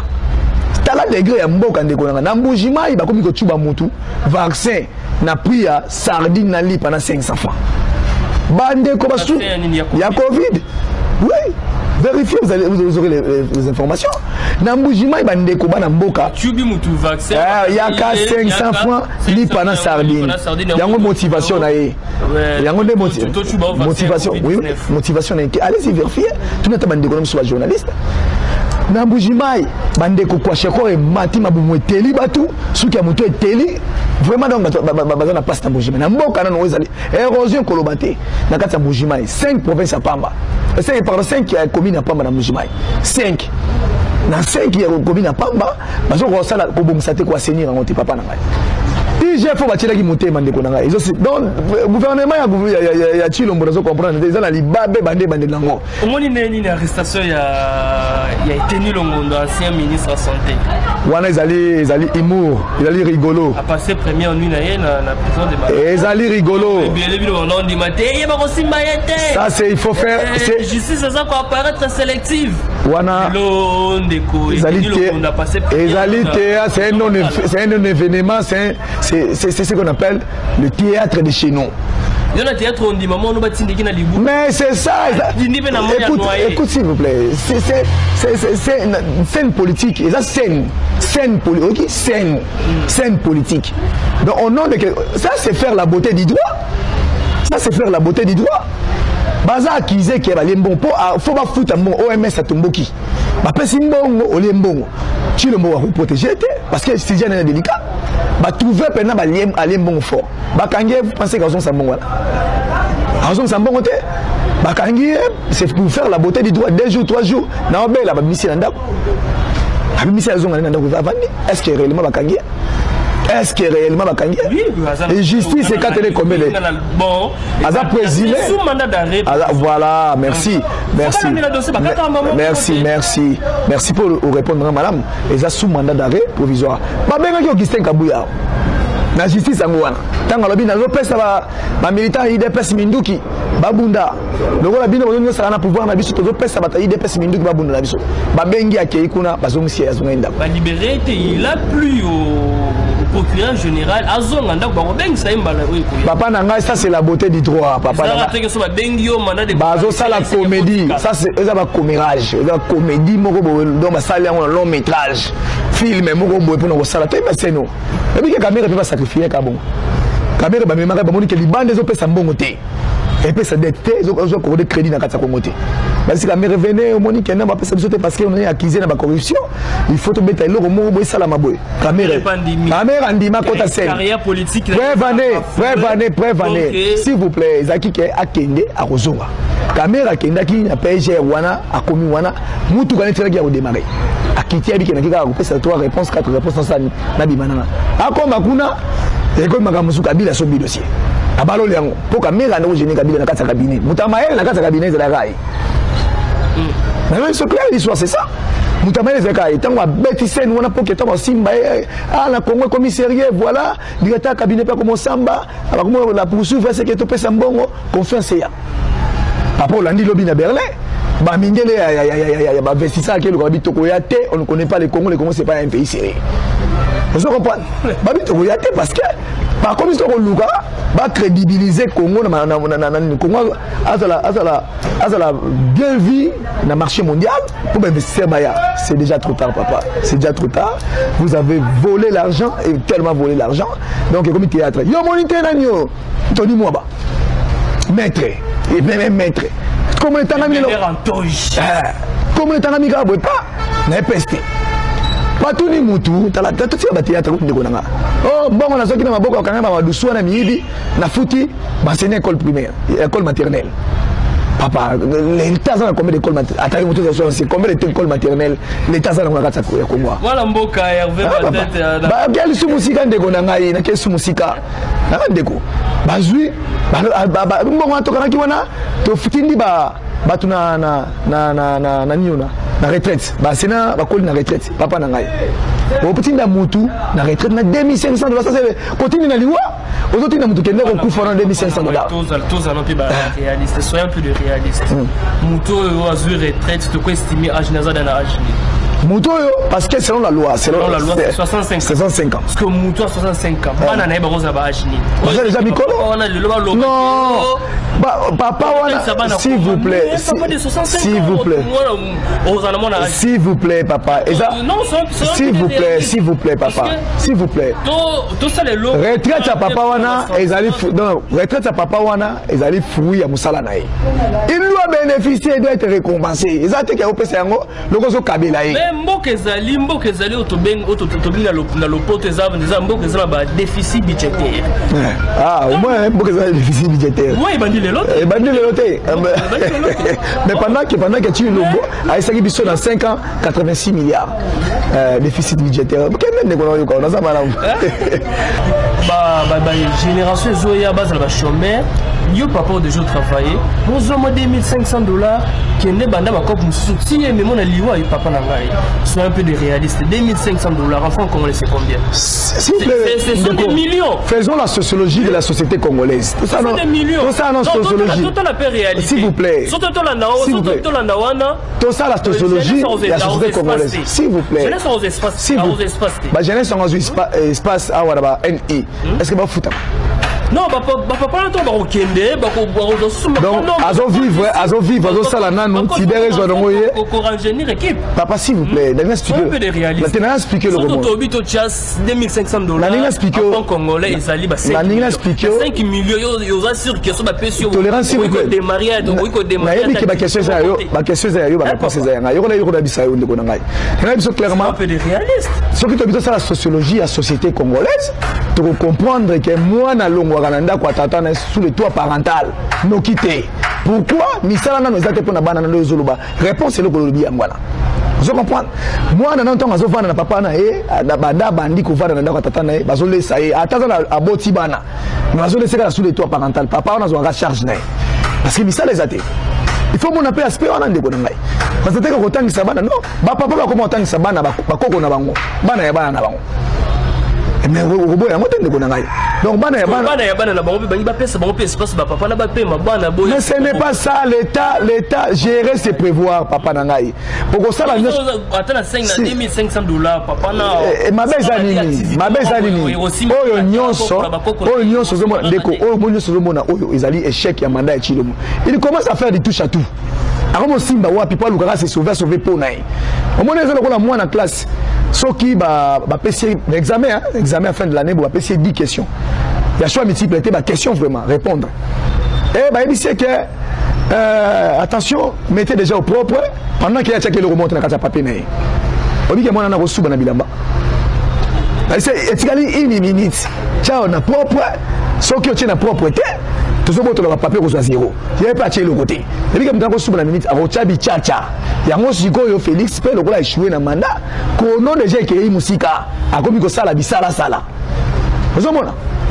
tala degré ya mboka ndeko na mbujima ibakomi ko tuba mutu vaccin na prix ya sardine na li pendant 500 francs bande ko basu ya covid oui Vérifiez, vous aurez les informations. Nambujima et Bandeko Banamboka. Il y a qu'à 500 francs, il y a pas de sardine. Il y a une motivation. Il y a une motivation. Oui, motivation. Allez-y vérifier. Tout le monde est soit journaliste. Nambujimai, Bandeko Kwasheko et Mati Mabumwe Teli Batu, ceux qui ont monté Teli, vraiment dans la place Nambujimai. Namboka non ezali. Érosion Kolobate. Nakata Nambujimai, 5 provinces à Pamba. C'est par 5 qui a commis à Pamba Nambujimai. 5. Dans 5 qui a commis à Pamba, parce qu'on ça pour bomsate quoi assainir en monté papa nangai. Il faut bâtir qui monter Mandeko nangai. Donc gouvernement il y a Chilombo nous comprendre des ala libabé bandé lango. Comment une arrestation il y a été nul au monde ancien ministre de la santé. Wana ils allaient humour, ils allaient rigolo. A passé première nuit na prison de Bamako. Ils allaient rigolo. Ça c'est il faut faire justice ça pour apparaître sélective. Wana ils allaient c'est un événement, c'est ce qu'on appelle le théâtre de chez nous. Mais c'est ça. Écoute s'il vous plaît. C'est une scène politique. Et ça, scène politique. Scène politique. Donc, au nom de ça, c'est faire la beauté du droit. Ça, c'est faire la beauté du droit. Baza accusé qui est bon. Faut pas foutre mon OMS à Tomboki. Ma personne bon, au limbon. Tu le mot à vous protéger, parce que c'est déjà délicat. Bah trouver pendant bah lien bon fort. Bah quand vous pensez qu'à son bon voilà. À son bon côté. Bah quand c'est pour faire la beauté du droit 2 jours 3 jours. Na obé la mission nanda. La mission zone nanda vous avandi. Est-ce que réellement bah quand est-ce que réellement bah quand et justice c'est quand elle est combien de bon. Aza présumé. Sous mandat d'arrêt. Voilà, merci. Merci pour répondre madame. Et ça sous mandat d'arrêt provisoire. Ba benga ki Augustin Kabouya. La justice angwana. Tanga lobi na lopesa ba militant IDPS Minduki babunda. Loko la bino bonyo sala na pouvoir na biso to pesa ba IDPS Minduki babunda na biso. Ba bengi akei kuna bazongisi ya zonga ndako. Ba libéré il a plus au procureur général azonganda ba bengi sa imbala oyo. Papa nanga ça c'est la beauté du droit papa. Ça rateke so ba bengi yo mandat de bazo ça la comédie. Ça c'est ça ba commérage. La comédie moko do ba sala un long métrage. Film moko boy pour no sala to c'est nous. Et puis que caméra peut pas sacrifier kabon. Caméra ba memaka ba moni que libande zo pesa mbongo te. Et puis ça dette zo ko de crédit na kata ko moté. Parce que caméra venait au moni que na ba pesa bisote parce qu'on est accusé na ba corruption. Il faut te mettre le mot boy sala maboy. Caméra ndima kota scène. Carrière politique. Prévenez. S'il vous plaît, Zaki ke akende a kozonga. Caméra kenda ki na PSG wana akomi wana mutu kana tsela ki ya démarrer. Akiti abi kenaki ka ko pesa 3 réponses 4 réponses sans ça na bimanana. Akoma kuna eko makamusu kabila so bi dossier. Abalo liango po caméra na ojeni kabila na kata cabinet. Mutamael na kata cabinet za rai. Mais même ce clair l'histoire c'est ça. Mutamael za rai tango beti sen wana po ke tango simba na Congo commissariat voilà, directeur cabinet pas comme samba, abakomo la poursuivre c'est que to pesa mbongo confiance ya. Papa Olandi lobby na Berlin. Bah mindele ya investisseur qui le bitoko ya té, on ne connaît pas les Congo c'est pas un pays sérieux. Vous comprenez? Bah bitoko ya té parce que par contre ils luka va crédibiliser Congo na Congo azala bien vu dans marché mondial pour investir baya. C'est déjà trop tard papa. C'est déjà trop tard. Vous avez volé l'argent et tellement volé l'argent. Donc comme théâtre. Yo monité nanyo. Tony Mwaba. Maître et même maître. Comment est un ami là? Comment est un ami là? Pas peste. Pas tout ni mutu. T'as tout ça théâtre de konanga. Oh bon on a ça qui na maboko quand même adusu na miibi na futi enseigner école primaire, école maternelle. Papa, l'État a combien d'écoles maternelles? Attendez, vous c'est combien d'écoles maternelles? L'État a combien d'écoles maternelles? Voilà Mboka Hervé peut-être. Bah quel sous-musica de konanga ina quel sous-musica? Na ndeko. Bazui ba mbongo atoka ki wana to futindi ba batu na niona na retraite ba sena ba koli na retraite papa na ngai o putinda mutu na retraite na $2500 ça c'est continue na liwa aujourd'hui na mutu kende ko kufa na $2500 tous allons plus réaliste soyons un peu de réaliste mutu o azui retraite to ko estimer âge naza na âge Moutoyo, parce que selon la loi, c'est 65 ans. 65 ans. Parce que Moutoyo a 65 ans. Banana est rose à Bahachini. Vous avez déjà mis quoi? Non. Papa, s'il vous plaît. S'il vous plaît. S'il vous plaît, papa. S'il vous plaît, s'il vous plaît, papa. S'il vous plaît. Retraite à papa wana, retraite à papa wana, ils allaient fouiller à Moussala Naï. Il doit bénéficier, il doit être récompensé. Ils ont été le gozo Kabila. Mbokezali na lopoto ezaba neza mbokezala ba déficit budgétaire. Ah, au moins mbokezala déficit budgétaire. Oui, bandi le lot. Bandi le lot. Mais pendant que tu lombo, a essayé biso dans 5 ans 86 milliards déficit budgétaire. Quel même on a ça madame. Génération Zoya base la chômeur. Yo papa déjà travaillé. Nous avons $2500 qui est banda ma cop si mais mon liwa et papa nangai. Sois un peu de réaliste. $2500 en francs congolais c'est combien? C'est des millions. Faisons la sociologie de la société congolaise. Tout ça non. Tout ça non sociologie. S'il vous plaît. Tout ça la sociologie de la société congolaise. S'il vous plaît. Jeunesse aux espaces. Jeunesse aux espaces à Wadaba NI. Est-ce que va foutre? Non, papa, papa, s'il vous plaît, expliquez le roman. Congolais, 5 millions, tolérance, s'il vous plaît. La sociologie, la société congolaise, pour comprendre que moi, Rwanda kwa tatana sous le toit parental no quitter. Pourquoi misala na nozate pona bana na zoluba? Réponse le kolobi yangwana. Vous comprenez? Moi na ntango azovana na papa na na banda bandi ko vana na kwa tatana bazole ça atazana aboti bana. Bazole seka sous le toit parental. Papa on a zo charge na. Parce que misala ezate. Il faut mon appel aspect on a ndeko ngai. Parce que ko tangisa bana non, ba papa ba ko tangisa bana ba koko na bango. Bana ya bana na bango. Mais donc mais ce n'est pas ça l'état gérer c'est prévoir papa nangai pour ça la $2500 papa na ma bezanini oyo nyonso zo mona ndeko oyo nyonso zo mona oyo ezali échec ya mandat ya Chilomo il commence à faire du touche à tout avant simba wa pipa lukaka se sauver pona au moins ezalo ko moi na classe soki ba PC examen à fin de l'année ba PC 10 questions. Il y a choix multiple était question vraiment répondre. Et bah il sait que attention, mettez déjà au propre pendant qu'il y a checké le remonte dans le papier naï. On dit que moi on a reçu na bilamba. C'est également une minute. Ciao na propre, soki o tient propreté. Tout ce monde dans le papier au zéro. Il n'y a pas de l'autre côté. Et puis comme dans la minute, à Rochabi Tchacha, il y a un Sikoyo Félix, le gars a échoué dans le mandat, qu'on a déjà écrit Moussika, à comme il sala bisala sala. Vous avez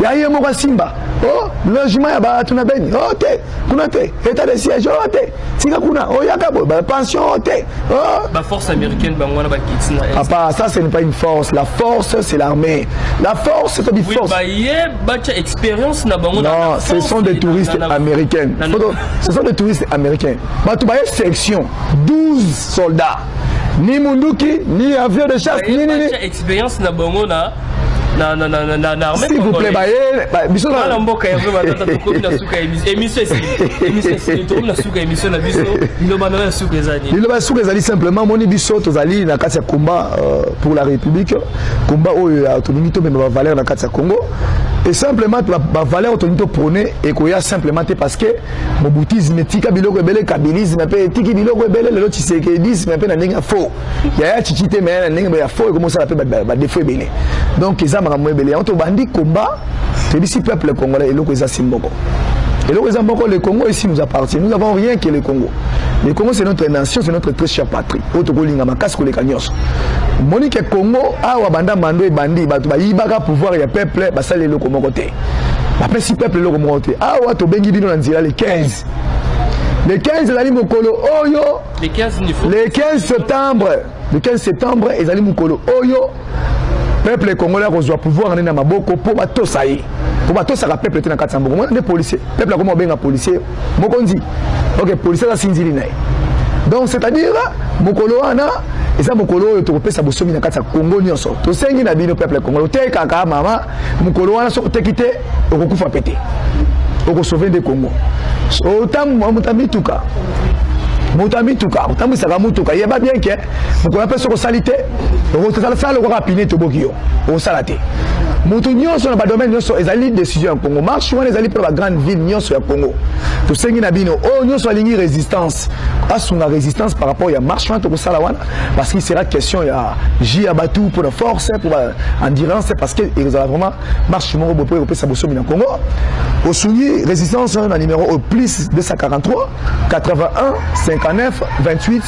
il y a un mot Simba. Oh, logement ya ba tuna beni. Oh te, kuna te, état de siège oh te. Sika kuna, oh yakabo, ba pension oh te. Oh, ba force américaine ba ngwana ba kitina. Papa, ça ce n'est pas une force. La force c'est l'armée. La force c'est pas une force. Oui, ba yé expérience na bango. Non, ce sont des touristes américains. Ce sont des touristes américains. Ba tu ba section 12 soldats. Ni munduki, ni avion de chasse, ni expérience na bango na s'il vous plaît, simplement moni biso tozali na kati ya combat pour la République, combat oyo autonomie to même valeur na kati ya Congo et simplement la valeur autonomie prôner et koya simplement parce que mobutisme tika biloko ebele kabilisme pe tiki biloko ebele lelo tshisekedisme pe na ndenge faux ya chichite mais na ndenge ya faux comment ça appelle ba défaut ebele donc on te bandit combat, c'est ici peuple congolais et le Simboko. Et le Congo ici nous appartient. Nous n'avons rien que le Congo. Le Congo c'est notre nation, c'est notre très chère patrie. Monique Congo, awa banda mando et bandi, batuba ibaka pouvoir et peuple, basale le Congo côté. Après si peuple le Congo côté. Awa to bengi bino nanzira les 15. Le 15 la mokolo oyo. Le 15 septembre. Le 15 septembre, ils allaient mokolo oyo. Peuple congolais reçoit pouvoir en maboko pour bato saï pour bato ça peuple était dans 400 moi des policiers peuple comment bien un policier mokonzi OK policier ça sinzili naï Donc c'est-à-dire mokolo wana eza mokolo oyo tokopesa bosomi na kati ya Congo nyonso tosengi na bino peuple congolais otekaka mama mokolo wana soki oteki te okokufa pete okosauve nde Congo otamituka motamituka otambwisaka mutuka yeba bien ke mokolo mpe soki osali te okosala lokoka pine toboki yo okosala te mutu nyonso na badomaine nyonso ezali décision ya Congo marche wana ezali mpe na bagrande ville nyonso ya Congo tosengi na bino oyo nyonso alingi résistance asunga résistance par rapport ya marche wana tokosala wana parce qu'il sera question ya ji ya batu pour la force pour endurance parce que ezala vraiment marche moko bopo ekopesa bosomi na Congo osungi résistance na numéro au plus 243 81 59 28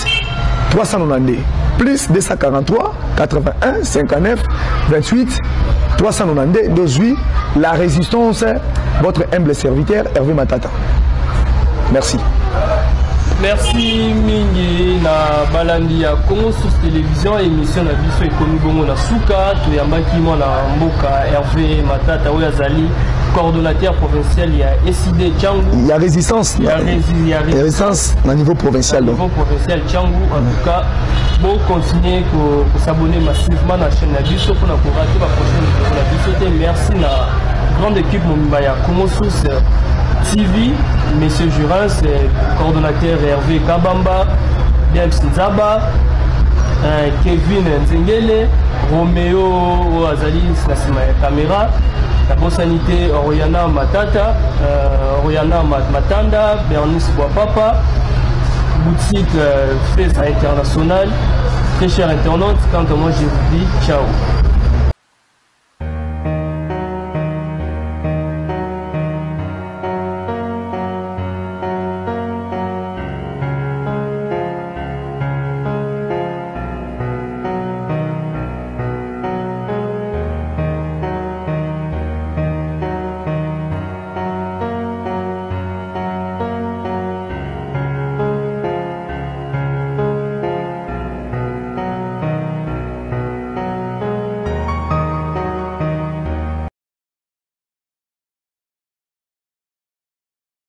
392 plus 243 81 59 28 392 d'aujourd'hui la résistance votre humble serviteur Hervé Matata. Merci. Merci mingi na balandi ya Congo Source Télévision émission na biso ekomi bongo na suka toyambaki mwana mboka Hervé Matata oyo azali coordonnateur provincial ya SID Tchangu. Il y a résistance. Il y a résistance au niveau provincial. Au niveau provincial Tchangu en tout cas bon continuer à s'abonner massivement à la chaîne Nabiso pour nous rater la prochaine vidéo Nabiso. Merci la grande équipe Mombaya Congo Source TV, Monsieur Jurens, coordonnateur Hervé Kabamba, James Nzaba, Kevin Nzengele, Roméo Azali Nasima Caméra, la bonne sanité Oriana Matata, Oriana Matanda, Bernice Boapapa, boutique Festa International. Très chers internautes, quant à moi je vous dis ciao.